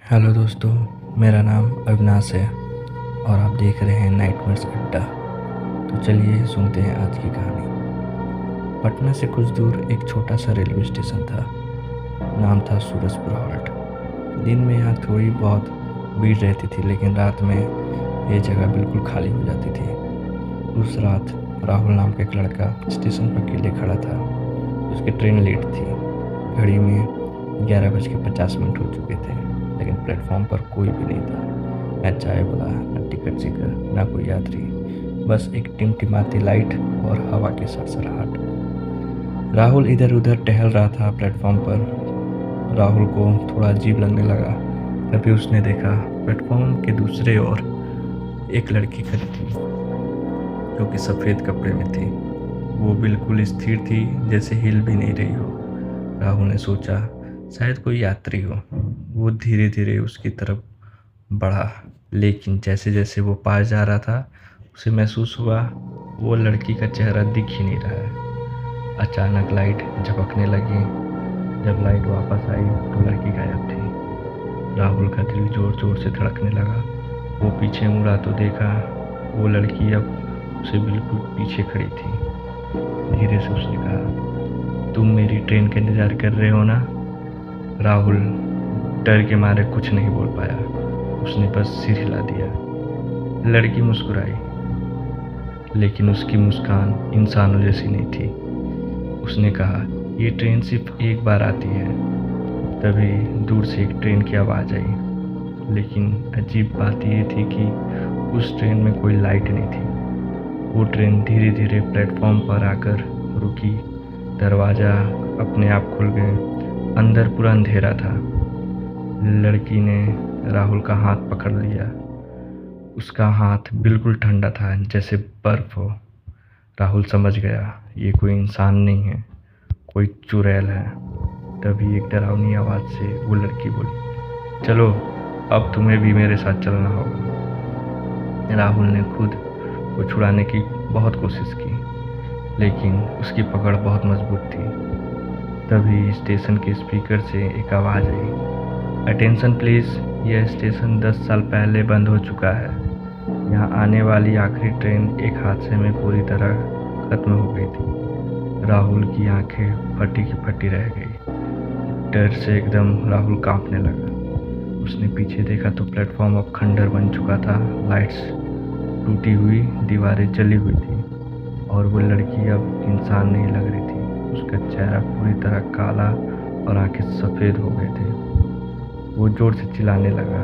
Hello दोस्तों, मेरा नाम अविनाश है और आप देख रहे हैं नाइटमेयर्स अड्डा। तो चलिए सुनते हैं आज की कहानी। पटना से कुछ दूर एक छोटा सा रेलवे स्टेशन था। नाम था सूरजपुर हॉल्ट। दिन में यहाँ थोड़ी बहुत भीड़ रहती थी, लेकिन रात में ये जगह बिल्कुल खाली हो जाती थी। उस रात राहुल नाम का एक लड़का स्टेशन पर अकेले खड़ा था। उसकी ट्रेन लेट थी। घड़ी में 11:50 हो चुके थे, लेकिन प्लेटफॉर्म पर कोई भी नहीं था। न चाय वाला, न टिकट चेकर, न कोई यात्री। बस एक टिमटिमाती लाइट और हवा की सरसराहट। राहुल इधर उधर टहल रहा था प्लेटफॉर्म पर। राहुल को थोड़ा अजीब लगने लगा। तभी उसने देखा प्लेटफॉर्म के दूसरे ओर एक लड़की खड़ी थी, जो कि सफ़ेद कपड़े में थी। वो बिल्कुल स्थिर थी, जैसे हिल भी नहीं रही हो। राहुल ने सोचा शायद कोई यात्री हो। वो धीरे धीरे उसकी तरफ बढ़ा, लेकिन जैसे जैसे वो पास जा रहा था, उसे महसूस हुआ वो लड़की का चेहरा दिख ही नहीं रहा है। अचानक लाइट झपकने लगी। जब लाइट वापस आई तो लड़की गायब थी। राहुल का दिल जोर जोर से धड़कने लगा। वो पीछे मुड़ा तो देखा वो लड़की अब उसे बिल्कुल पीछे खड़ी थी। धीरे से उसने कहा, तुम मेरी ट्रेन का इंतज़ार कर रहे हो ना? राहुल डर के मारे कुछ नहीं बोल पाया। उसने बस सिर हिला दिया। लड़की मुस्कुराई, लेकिन उसकी मुस्कान इंसानों जैसी नहीं थी। उसने कहा, ये ट्रेन सिर्फ एक बार आती है। तभी दूर से एक ट्रेन की आवाज़ आई, लेकिन अजीब बात ये थी कि उस ट्रेन में कोई लाइट नहीं थी। वो ट्रेन धीरे धीरे प्लेटफॉर्म पर आकर रुकी। दरवाज़ा अपने आप खुल गए। अंदर पूरा अंधेरा था। लड़की ने राहुल का हाथ पकड़ लिया। उसका हाथ बिल्कुल ठंडा था, जैसे बर्फ हो। राहुल समझ गया ये कोई इंसान नहीं है, कोई चुड़ैल है। तभी एक डरावनी आवाज़ से वो लड़की बोली, चलो अब तुम्हें भी मेरे साथ चलना होगा। राहुल ने खुद को छुड़ाने की बहुत कोशिश की, लेकिन उसकी पकड़ बहुत मजबूत थी। तभी स्टेशन के स्पीकर से एक आवाज़ आई, अटेंशन प्लीज़, यह स्टेशन 10 साल पहले बंद हो चुका है। यहाँ आने वाली आखिरी ट्रेन एक हादसे में पूरी तरह ख़त्म हो गई थी। राहुल की आंखें फटी की फटी रह गई। डर से एकदम राहुल कांपने लगा। उसने पीछे देखा तो प्लेटफॉर्म अब खंडर बन चुका था। लाइट्स टूटी हुई, दीवारें जली हुई थी, और वो लड़की अब इंसान नहीं लग रही थी। उसका चेहरा पूरी तरह काला और आंखें सफ़ेद हो गए थे। वो जोर से चिल्लाने लगा,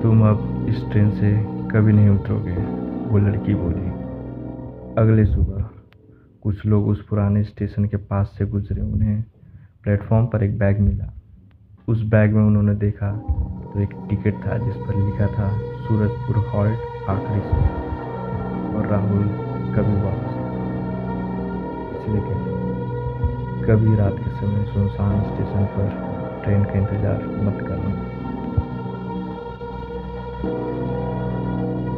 तुम अब इस ट्रेन से कभी नहीं उतरोगे। वो लड़की बोली। अगले सुबह कुछ लोग उस पुराने स्टेशन के पास से गुजरे। उन्हें प्लेटफॉर्म पर एक बैग मिला। उस बैग में उन्होंने देखा तो एक टिकट था, जिस पर लिखा था सूरजपुर हॉल्ट आखिरी से, और राहुल कभी वापस। इसलिए कहते हैं, कभी रात के समय सुनसान स्टेशन पर ट्रेन का इंतज़ार मत करना।